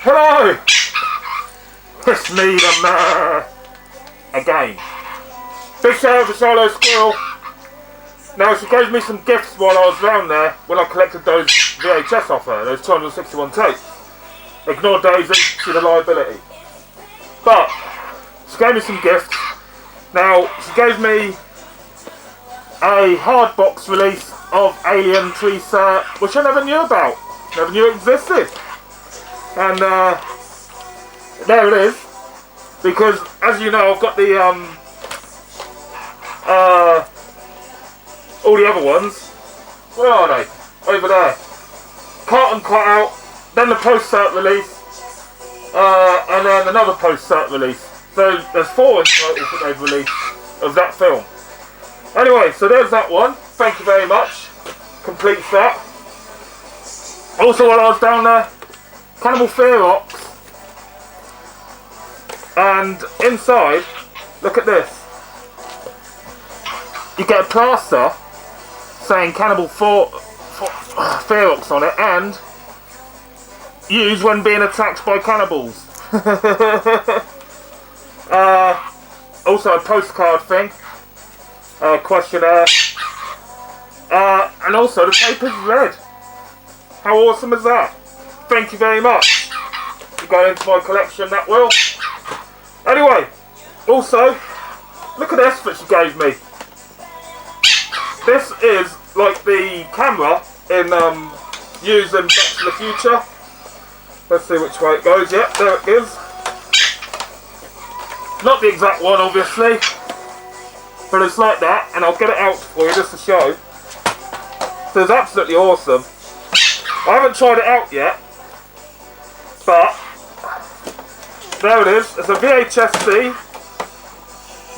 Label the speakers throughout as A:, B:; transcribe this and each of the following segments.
A: Hello! It's me, the man. Again. Big shout out to Charlotte Squirrel. Now, she gave me some gifts while I was down there when I collected those VHS off her, those 261 tapes. Ignore Daisy, she's a liability. But, she gave me some gifts. Now, she gave me a hard box release of Alien 3 Cert, which I never knew about. Never knew it existed. And there it is. Because, as you know, I've got the all the other ones. Where are they? Over there. Carton cut out, then the post-cert release, and then another post-cert release. So there's 4 in total that they've released of that film. Anyway, so there's that one. Thank you very much. Complete set. Also, while I was down there, Cannibal Ferox. And inside, look at this. You get a plaster saying Cannibal Ferox on it, and used when being attacked by cannibals. Also a postcard thing. Questionnaire. And also the paper's red. How awesome is that? Thank you very much. You go into my collection, that will. Anyway, also, look at this that she gave me. This is like the camera in using Back to the Future. Let's see which way it goes. Yep, there it is. Not the exact one, obviously, but it's like that, and I'll get it out for you just to show. So it's absolutely awesome. I haven't tried it out yet, but there it is. It's a VHS-C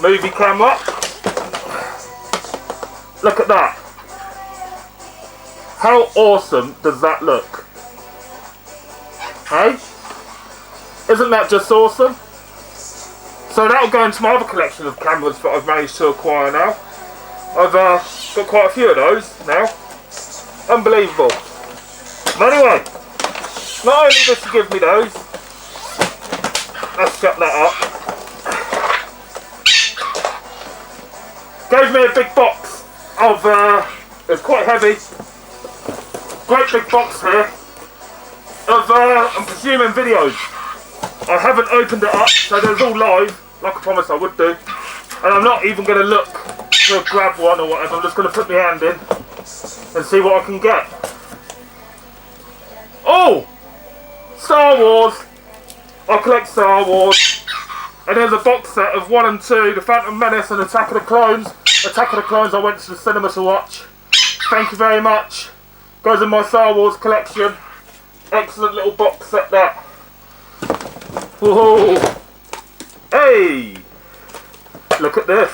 A: movie camera. Look at that. How awesome does that look? Hey? Isn't that just awesome? So that'll go into my other collection of cameras that I've managed to acquire now. I've got quite a few of those now. Unbelievable. But anyway, not only does she give me those, let's shut that up. Gave me a big box of, it's quite heavy, great big box here, of, I'm presuming videos. I haven't opened it up, so there's all live, like I promised I would do. And I'm not even going to look to grab one or whatever, I'm just going to put my hand in and see what I can get. Oh! Star Wars! I collect Star Wars. And there's a box set of 1 and 2, The Phantom Menace and Attack of the Clones. Attack of the Clones I went to the cinema to watch. Thank you very much. Goes in my Star Wars collection. Excellent little box set that. Whoa! Hey! Look at this.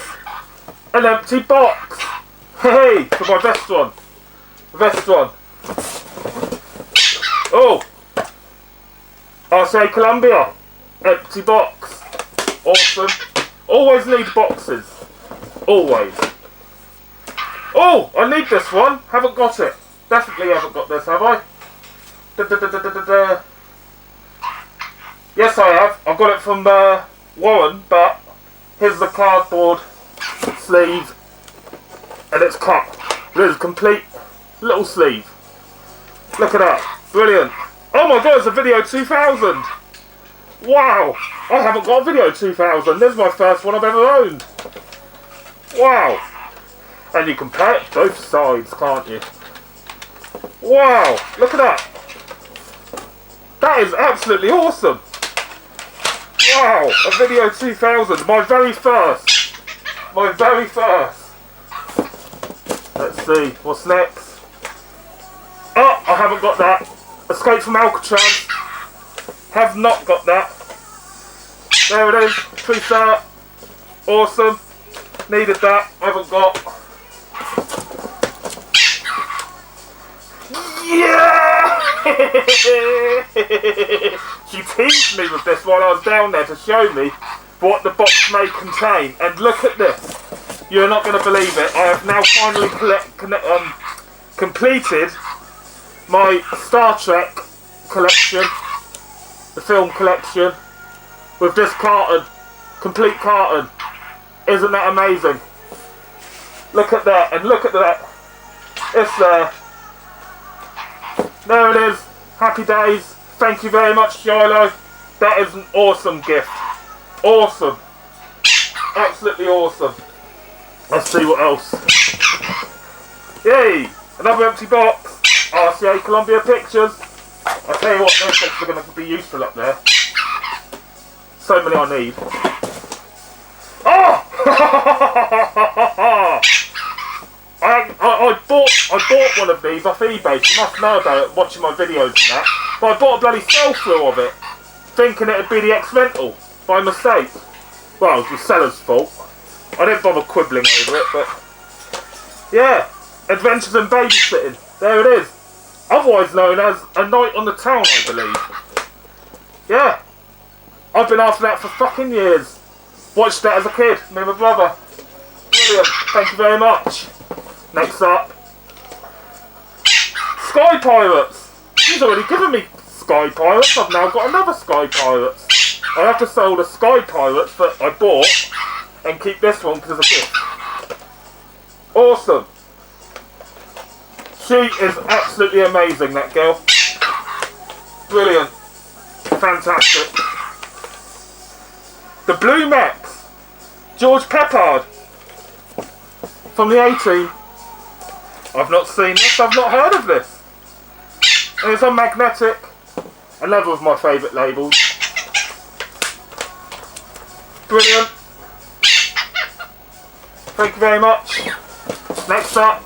A: An empty box. Hey! For my best one. Best one. Oh! I'll say Columbia. Empty box. Awesome. Always need boxes. Always. Oh! I need this one. Haven't got it. Definitely haven't got this, have I? Yes, I have. I've got it from Warren, but here's the cardboard sleeve, and it's cut. There's a complete little sleeve. Look at that. Brilliant. Oh my god, it's a Video 2000. Wow. I haven't got a Video 2000. This is my first one I've ever owned. Wow. And you can play it both sides, can't you? Wow. Look at that. That is absolutely awesome. Wow. A Video 2000. My very first. My very first. Let's see. What's next? Oh, I haven't got that. Escape from Alcatraz. Have not got that. There it is. Pre-cert. Awesome. Needed that. Haven't got. Yeah! She teased me with this while I was down there to show me what the box may contain. And look at this. You're not going to believe it. I have now finally completed my Star Trek collection the film collection with this carton, complete carton. Isn't that amazing? Look at that, and look at that. It's there. There it is. Happy days. Thank you very much, Shiloh. That is an awesome gift. Awesome. Absolutely awesome. Let's see what else. Yay! Another empty box. RCA Columbia Pictures. I'll tell you what, those boxes are going to be useful up there. So many I need. Oh! I bought one of these off eBay. You must know about it, watching my videos and that. But I bought a bloody sell-through of it, thinking it'd be the X-Rental, by mistake. Well, it was the seller's fault. I didn't bother quibbling over it, but... yeah, Adventures in Babysitting. There it is. Otherwise known as A Night on the Town, I believe. Yeah. I've been after that for fucking years. Watched that as a kid, me and my brother. Brilliant. Thank you very much. Next up. Sky Pirates. He's already given me Sky Pirates. I've now got another Sky Pirates. I have to sell the Sky Pirates that I bought and keep this one because it's a gift. Awesome. She is absolutely amazing, that girl. Brilliant. Fantastic. The Blue Max. George Peppard. From the A-Team. I've not seen this, I've not heard of this. And it's on magnetic. Another of my favourite labels. Brilliant. Thank you very much. Next up.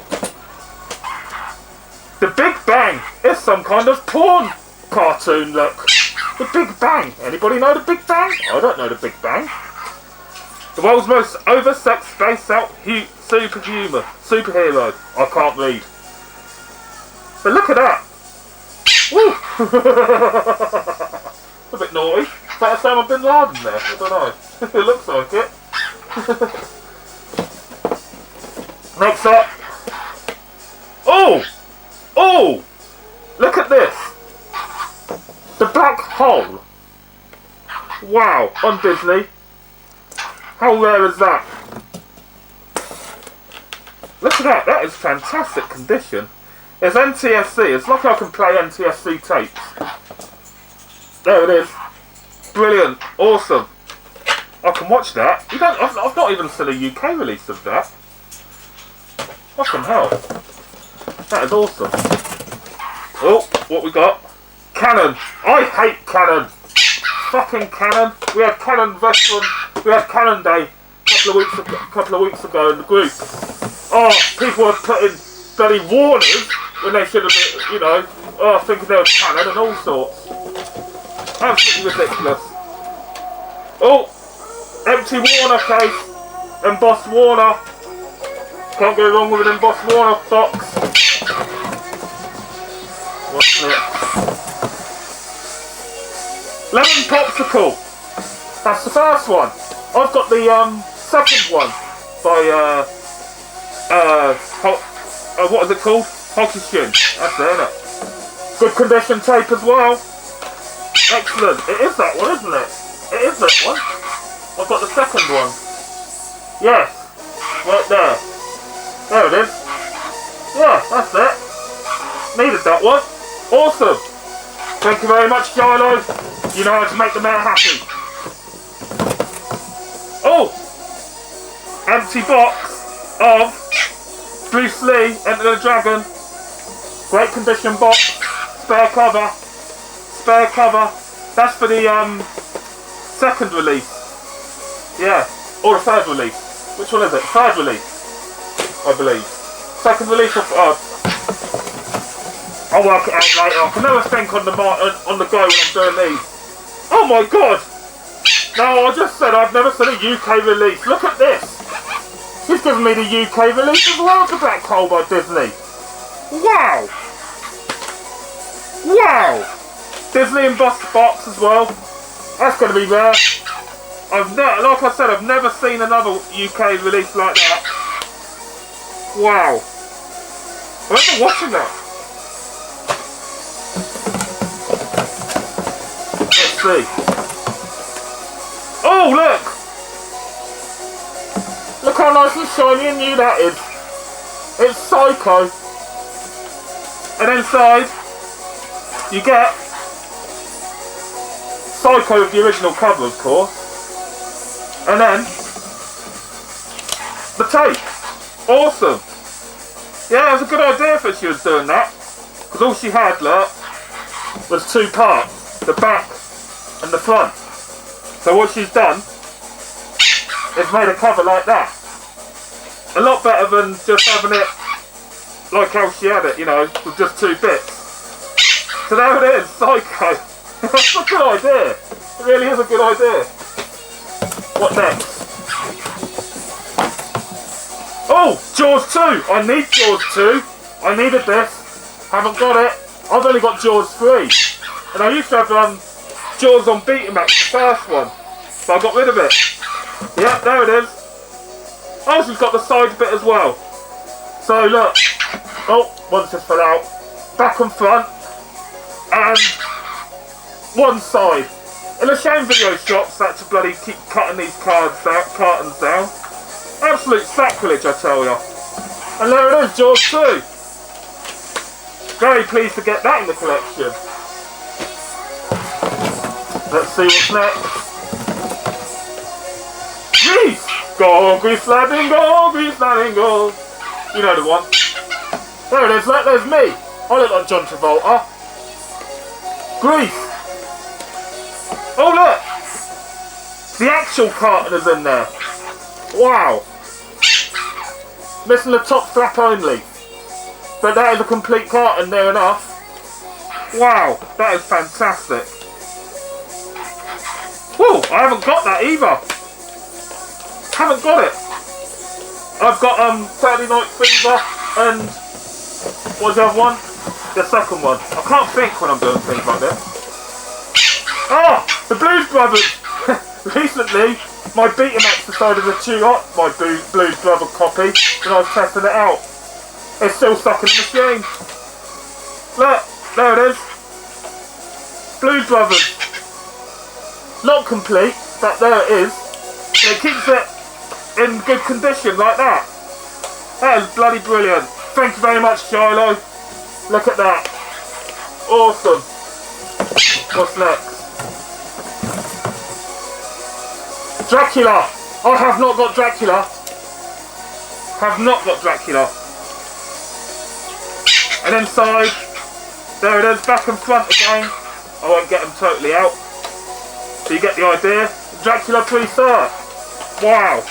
A: The Big Bang. It's some kind of porn cartoon look. The Big Bang. Anybody know the Big Bang? I don't know the Big Bang. The world's most oversexed spaced out superhero. I can't read. But look at that. Woo! A bit naughty. Is that Osama Bin Laden there? I don't know. It looks like it. Next up. Oh! Oh! Look at this. The Black Hole. Wow, on Disney. How rare is that? Look at that, that is fantastic condition. It's NTSC, it's like I can play NTSC tapes. There it is. Brilliant, awesome. I can watch that. I've not even seen a UK release of that. Fucking hell. That is awesome. Oh, what we got? Canon. I hate Canon. Fucking Canon. We had Canon Veteran. We had Canon Day a couple of weeks ago in the group. Oh, people were putting bloody warners when they should have been, you know, thinking they were Canon and all sorts. Absolutely ridiculous. Oh, empty Warner case. Embossed Warner. Can't go wrong with an embossed Warner box. What's it? Lemon Popsicle. That's the first one. I've got the second one by what is it called? Hockey-shin. That's it, isn't it? Good condition tape as well. Excellent. It is that one, isn't it? It is that one. I've got the second one. Yes. Right there. There it is. Yeah, that's it. Needed that one. Awesome. Thank you very much, Shiloh. You know how to make the mayor happy. Oh! Empty box of Bruce Lee, Enter the Dragon. Great condition box. Spare cover. Spare cover. That's for the second release. Yeah. Or the third release. Which one is it? Third release, I believe. Second release of... I'll work it out later. I can never think on the go when I'm doing these. Oh my god! No, I just said I've never seen a UK release. Look at this! She's given me the UK release as well of the Black Hole by Disney. Wow! Wow! Disney embossed box as well. That's going to be rare. Like I said, I've never seen another UK release like that. Wow! I remember watching that. Let's JVC. Oh, look! Look how nice and shiny and new that is. It's Psycho. And inside, you get Psycho with the original cover, of course. And then, the tape. Awesome. Yeah, it was a good idea if she was doing that. Because all she had, look, was two parts. The back and the front. So what she's done is made a cover like that. A lot better than just having it like how she had it, you know, with just two bits. So there it is, Psycho. That's a good idea. It really is a good idea. What next? Oh, Jaws 2. I need Jaws 2. I needed this. Haven't got it. I've only got Jaws 3. And I used to have Jaws on Betamax, the first one. So I got rid of it. Yep, there it is. Oh, she's got the side bit as well. So look. Oh, one just fell out. Back and front. And one side. In a shame video shops that to bloody keep cutting these cartons down. Absolute sacrilege, I tell ya. And there it is, Jaws 2. Very pleased to get that in the collection. Let's see what's next. Grease! Go, grease lightning, go, grease lightning, go. You know the one. There it is, look, there's me. I look like John Travolta. Grease. Oh look! The actual carton is in there. Wow. Missing the top flap only. But that is a complete carton near enough. Wow, that is fantastic. Whoa, I haven't got that either. Haven't got it. I've got Saturday Night Fever and what's the other one? The second one. I can't think when I'm doing things like this. Oh, the Blues Brothers. Recently, my Betamax decided to chew up my Blues Brother copy when I was testing it out. It's still stuck in the machine. Look, there it is. Blues Brothers. Not complete, but there it is. And it keeps it in good condition like that. That is bloody brilliant. Thank you very much, Shiloh. Look at that. Awesome. What's next? Dracula. I have not got Dracula. Have not got Dracula. And inside, there it is, back and front again. I won't get them totally out. So you get the idea. Dracula pre-cert. Wow.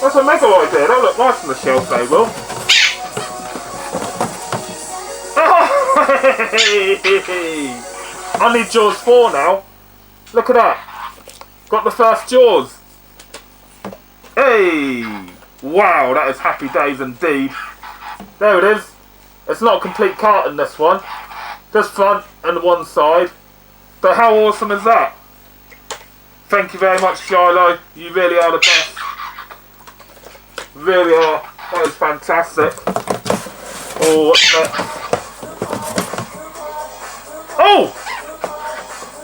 A: That's a mega idea. That'll look nice on the shelf, they will. Oh, I need Jaws 4 now. Look at that. Got the first Jaws. Hey. Wow, that is happy days indeed. There it is. It's not a complete carton, this one. Just front and one side. But how awesome is that? Thank you very much, Shiloh. You really are the best. Really are. That is fantastic. Oh, what's next? Oh!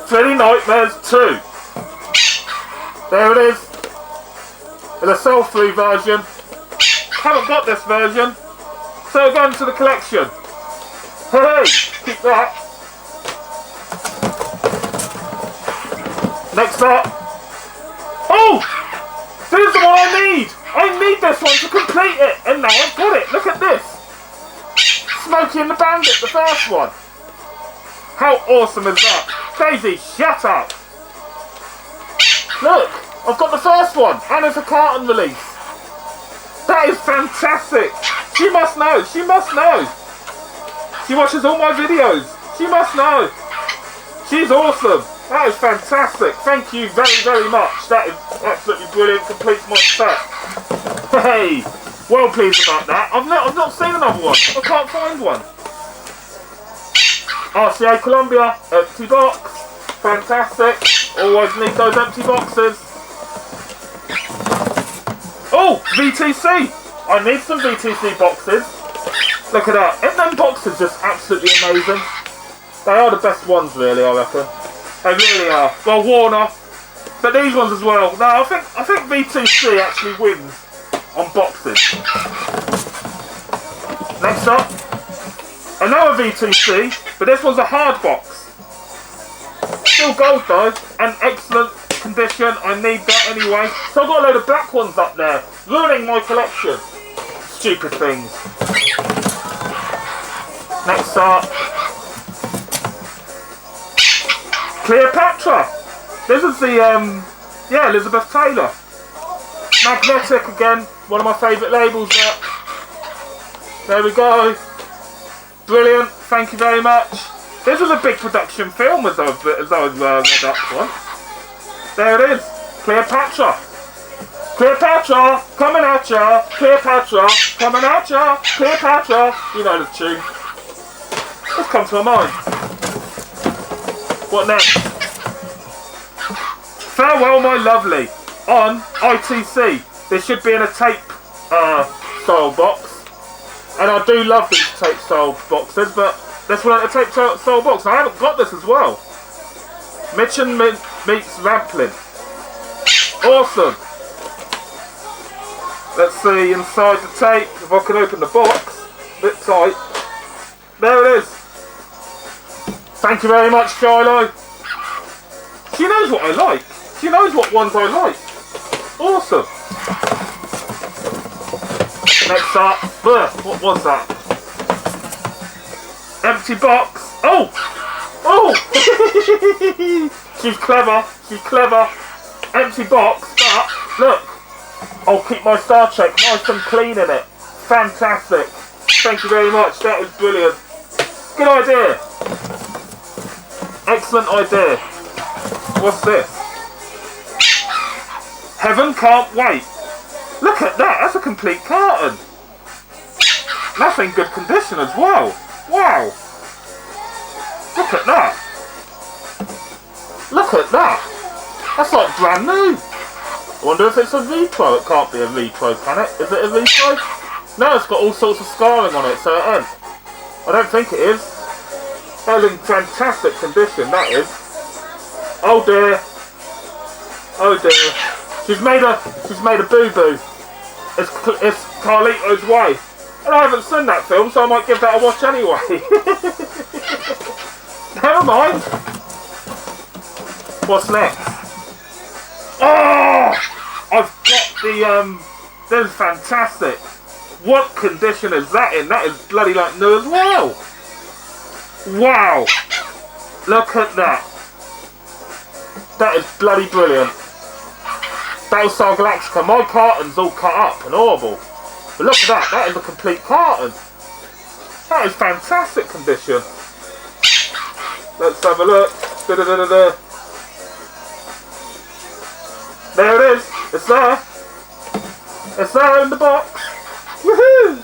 A: Freddy Nightmares 2. There it is. In a sell-through version. Haven't got this version. So going to the collection. Hey, keep that. Next up. Oh! This is the one I need! I need this one to complete it! And now I've got it! Look at this! Smokey and the Bandit, the first one! How awesome is that? Daisy, shut up! Look! I've got the first one! And it's a carton release! That is fantastic! She must know! She must know! She watches all my videos! She must know! She's awesome! That is fantastic. Thank you very, very much. That is absolutely brilliant. Completes my set. Hey, well pleased about that. I've not seen another one. I can't find one. RCA Columbia, empty box. Fantastic. Always need those empty boxes. Oh, VTC. I need some VTC boxes. Look at that. Isn't them boxes just absolutely amazing? They are the best ones, really, I reckon. They really are. Well, Warner, but these ones as well. No, I think V2C actually wins on boxes. Next up, another V2C, but this one's a hard box. Still gold though, and excellent condition. I need that anyway. So I've got a load of black ones up there, ruining my collection. Stupid things. Next up, Cleopatra. This is the Elizabeth Taylor. Magnetic again, one of my favourite labels there. There we go. Brilliant, thank you very much. This was a big production film as I read up once. There it is, Cleopatra. Cleopatra, coming at ya. Cleopatra, coming at ya. Cleopatra. You know the tune. What's come to my mind? What next? Farewell My Lovely on ITC. This should be in a tape style box. And I do love these tape style boxes, but this one a tape style box. I haven't got this as well. Mitchin meets Rampling. Awesome. Let's see inside the tape if I can open the box. A bit tight. There it is. Thank you very much, Shiloh. She knows what I like. She knows what ones I like. Awesome. Next up, what was that? Empty box. Oh! Oh! She's clever. She's clever. Empty box, but look. I'll keep my Star Trek nice and clean in it. Fantastic. Thank you very much. That was brilliant. Good idea. Excellent idea. What's this? Heaven Can't Wait. Look at that. That's a complete carton. That's in good condition as well. Wow. Look at that. Look at that. That's like brand new. I wonder if it's a retro. It can't be a retro, can it? Is it a retro? No, it's got all sorts of scarring on it, so it ain't. I don't think it is. That's in fantastic condition, that is. Oh dear. Oh dear. She's made a boo-boo. It's Carlito's Way. And I haven't seen that film, so I might give that a watch anyway. Never mind. What's next? Oh! I've got the, this is fantastic. What condition is that in? That is bloody like new as well. Wow. Look at that. That is bloody brilliant. Battlestar Galactica. My carton's all cut up and horrible. But look at that. That is a complete carton. That is fantastic condition. Let's have a look. Da-da-da-da-da. There it is. It's there. It's there in the box. Woohoo!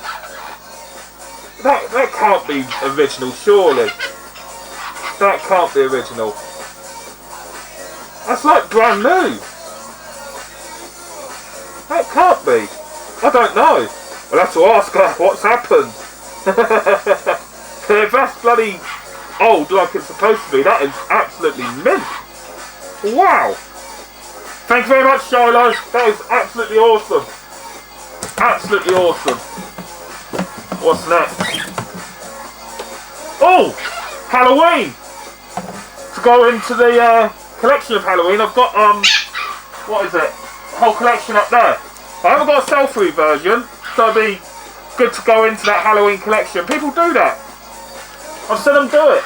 A: That can't be original, surely. That can't be original. That's like brand new. That can't be. I don't know. I'll have to ask her what's happened. If that's bloody old like it's supposed to be, that is absolutely mint. Wow. Thank you very much, Shiloh. That is absolutely awesome. Absolutely awesome. What's next? Oh! Halloween! To go into the collection of Halloween, I've got, what is it? A whole collection up there. I haven't got a sell-through version, so it'd be good to go into that Halloween collection. People do that. I've seen them do it.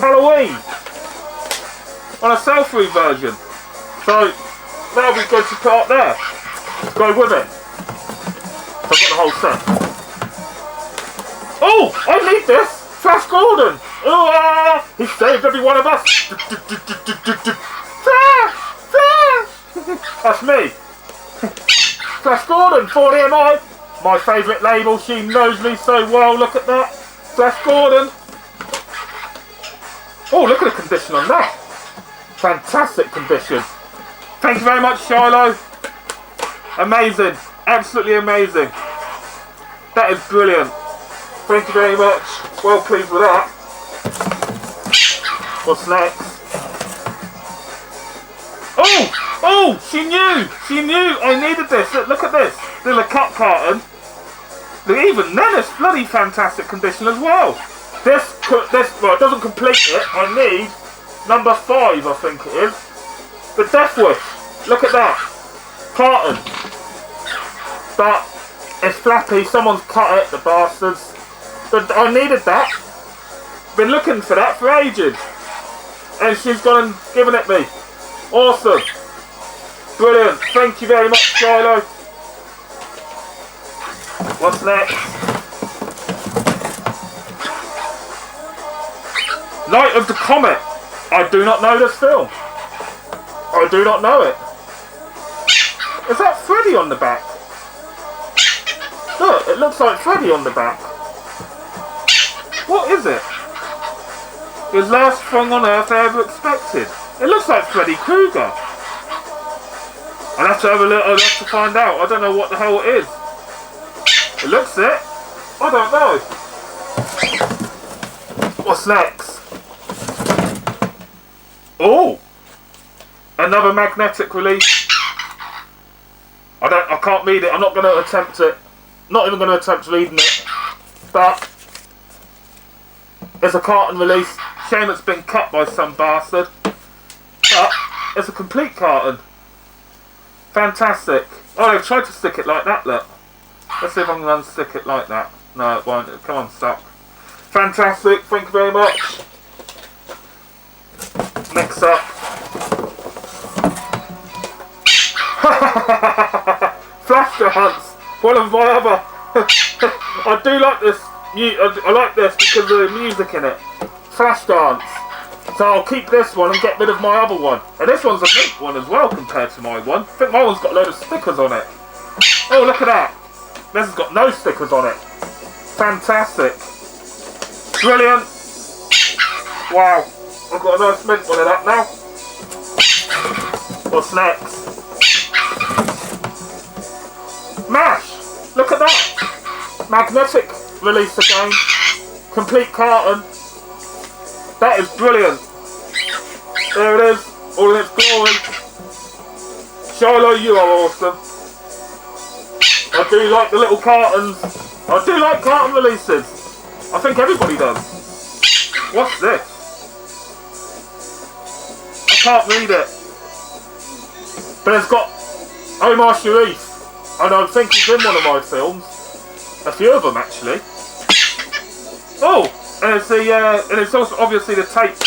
A: Halloween. On a sell-through version. So, that'll be good to put up there. Go with it. So I've got the whole set. Oh! I need this! Flash Gordon! Oh, he saved every one of us! Flash! Flash! That's me. Flash Gordon, 40MI. My favourite label. She knows me so well. Look at that. Flash Gordon. Oh, look at the condition on that. Fantastic condition. Thank you very much, Shiloh. Amazing. Absolutely amazing. That is brilliant. Thank you very much. Well pleased with that. What's next? Oh! Oh! She knew! She knew I needed this. Look at this. There's a cut carton. Even then it's bloody fantastic condition as well. This, well, it doesn't complete it. I need number 5, I think it is. The Death Wish. Look at that. Carton. But it's flappy. Someone's cut it, the bastards. But I needed that. Been looking for that for ages. And she's gone and given it me. Awesome. Brilliant. Thank you very much, Shiloh. What's next? Night of the Comet. I do not know this film. I do not know it. Is that Freddy on the back? Look, it looks like Freddy on the back. What is it? His last thing on Earth I ever expected. It looks like Freddy Krueger. I'll have to have a look. I'll have to find out. I don't know what the hell it is. It looks it. I don't know. What's next? Oh, another magnetic release. I can't read it. I'm not going to attempt it. Not even going to attempt reading it. But it's a carton release. Shame it's been cut by some bastard. But it's a complete carton. Fantastic. Oh, they've tried to stick it like that, look. Let's see if I can unstick it like that. No, it won't. Come on, stop. Fantastic. Thank you very much. Next up. Flash Dance. One of my other. I do like this. I like this because of the music in it. Flash Dance. So I'll keep this one and get rid of my other one. And this one's a mint one as well compared to my one. I think my one's got a load of stickers on it. Oh, look at that. This has got no stickers on it. Fantastic. Brilliant. Wow. I've got a nice mint one of that now. What's next? MASH. Look at that. Magnetic release again. Complete carton. That is brilliant. There it is. All in its glory. Shiloh, you are awesome. I do like the little cartons. I do like carton releases. I think everybody does. What's this? I can't read it. But it's got Omar Sharif. And I think he's in one of my films. A few of them, actually. Oh! And it's and it's also obviously the tape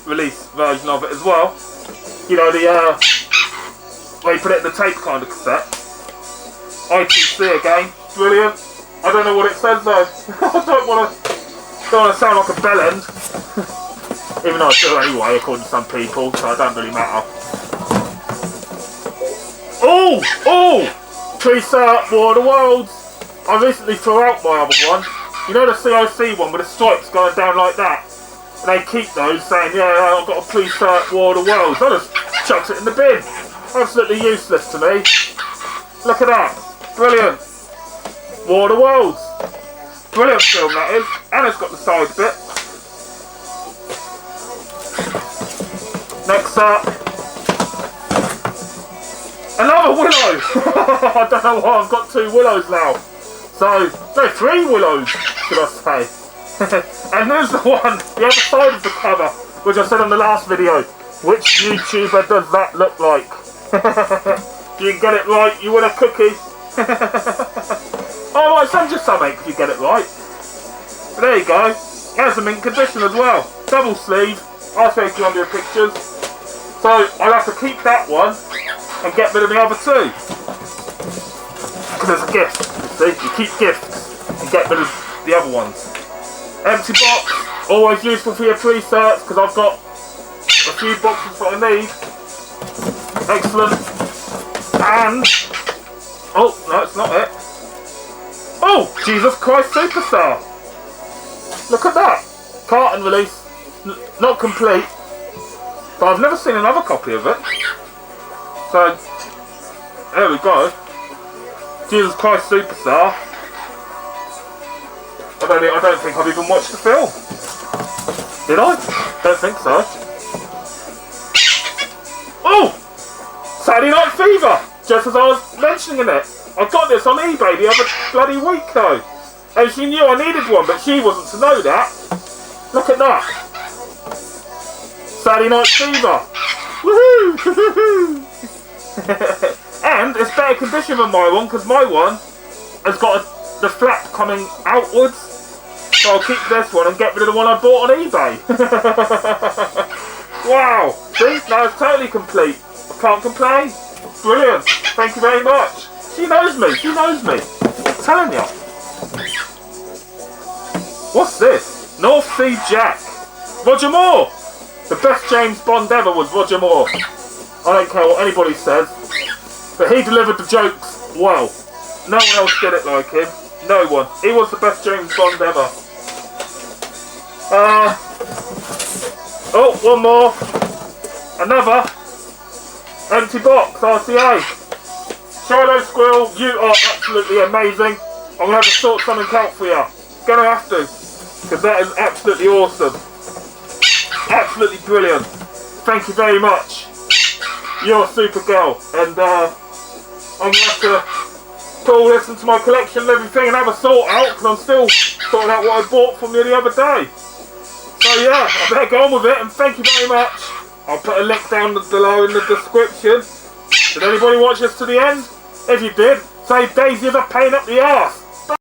A: release version of it as well. You know, where you put it in the tape kind of cassette. ITC again, brilliant. I don't know what it says though. I don't want to sound like a bellend. Even though I do anyway, according to some people, so it don't really matter. Oh! Oh! Cert, War of the Worlds. I recently threw out my other one. You know the COC one with the stripes going down like that? And they keep those saying, yeah, I've got a Cert, War of the Worlds. I just chucked it in the bin. Absolutely useless to me. Look at that. Brilliant. War of the Worlds. Brilliant film that is. And it's got the side bit. Next up. Another Willow. I don't know why I've got 2 Willows now. So, no, 3 Willows, should I say. And there's the one, the other side of the cover, which I said on the last video. Which YouTuber does that look like? You get it right, you win a cookie. Oh, I send you something if you get it right. But there you go. There's them in condition as well. Double sleeve. I'll take you on your pictures. So I'll have to keep that one and get rid of the other 2. Because it's a gift. You see, you keep gifts and get rid of the other ones. Empty box. Always useful for your pre-certs because I've got a few boxes that I need. Excellent. And oh no, it's not it. Oh, Jesus Christ Superstar. Look at that. Carton release. Not complete. But I've never seen another copy of it. So there we go. Jesus Christ Superstar. I don't think I've even watched the film. Did I? Don't think so. Oh! Saturday Night Fever! Just as I was mentioning it. I got this on eBay the other bloody week though. And she knew I needed one, but she wasn't to know that. Look at that. Saturday Night Fever. Woohoo! And it's better condition than my one, because my one has got the flap coming outwards. So I'll keep this one and get rid of the one I bought on eBay. Wow! See? Now it's totally complete. I can't complain. Brilliant. Thank you very much. She knows me. She knows me. I'm telling you. What's this? North Sea Jack. Roger Moore. The best James Bond ever was Roger Moore. I don't care what anybody says. But he delivered the jokes well. No one else did it like him. No one. He was the best James Bond ever. Oh, one more. Another. Empty box, RCA. Shiloh Squirrel, you are absolutely amazing. I'm going to have to sort something out for you. Gonna have to. Because that is absolutely awesome. Absolutely brilliant. Thank you very much. You're a super girl. And I'm going to have to put all this into my collection and everything and have a sort out. Because I'm still sorting out what I bought from you the other day. So yeah, I better go on with it. And thank you very much. I'll put a link down below in the description. Did anybody watch this to the end? If you did, say Daisy is a pain up the arse.